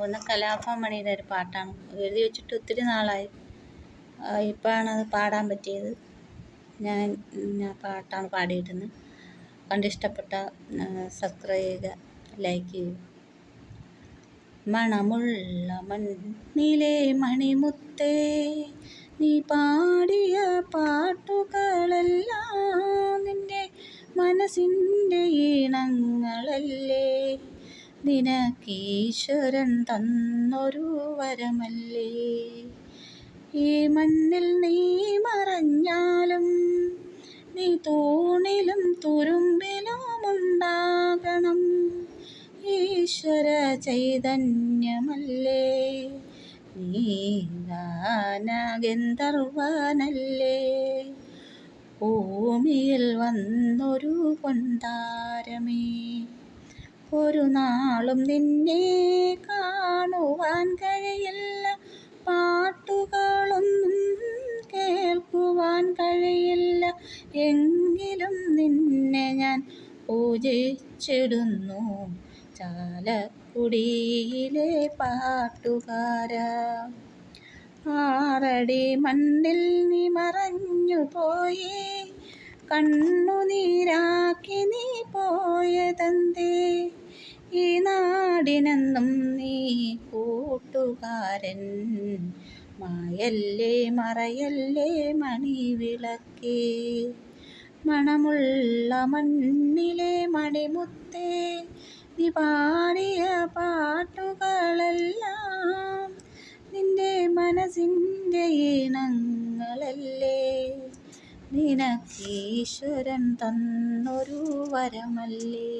ഒന്ന് കലാഭവൻ മണിയുടെ ഒരു പാട്ടാണ്. എഴുതി വെച്ചിട്ട് ഒത്തിരി നാളായി. ഇപ്പോഴാണ് അത് പാടാൻ പറ്റിയത്. ഞാൻ പാട്ടാണ് പാടിയിരുന്നത്. കണ്ടിഷ്ടപ്പെട്ട സബ്സ്ക്രൈബ് ചെയ്യുക, ലൈക്ക് ചെയ്യുക. മണമുള്ള മണ്ണിലെ മണിമുത്തേ, നീ പാടിയ പാട്ടുകളെല്ലാം നിന്റെ മനസ്സിൻ്റെ ഈണങ്ങളല്ലേ. നിനക്കീശ്വരൻ തന്നൊരു വരമല്ലേ. ഈ മണ്ണിൽ നീ മറഞ്ഞാലും നീ തൂണിലും തുരുമ്പിലും ഉണ്ടാകണം. ഈശ്വര ചൈതന്യമല്ലേ, നീ ഗാനഗന്ധർവനല്ലേ. ഭൂമിയിൽ വന്നൊരു പൊൻതാരമേ, ഒരു നാളും നിന്നെ കാണുവാൻ കഴിയില്ല. പാട്ടുകളൊന്നും കേൾക്കുവാൻ കഴിയില്ല. എങ്കിലും നിന്നെ ഞാൻ പൂജിച്ചിടുന്നു, ചാലക്കുടിയിലെ പാട്ടുകാരാ. 6 അടി മണ്ണിൽ നീ മറഞ്ഞു പോയി, കണ്ണുനീരാക്കി നീ പോയതെന്തേ. ഈ നാടിനെന്നും നീ കൂട്ടുകാരൻ, മായല്ലേ മറയല്ലേ മണിവിളക്കേ. മണമുള്ള മണ്ണിലെ മണിമുത്തേ, നീ പാടിയ പാട്ടുകളെല്ലാം നിന്റെ മനസ്സിൻ്റെ ഈണങ്ങളല്ലേ. നിനക്കീശ്വരൻ തന്നൊരു വരമല്ലേ.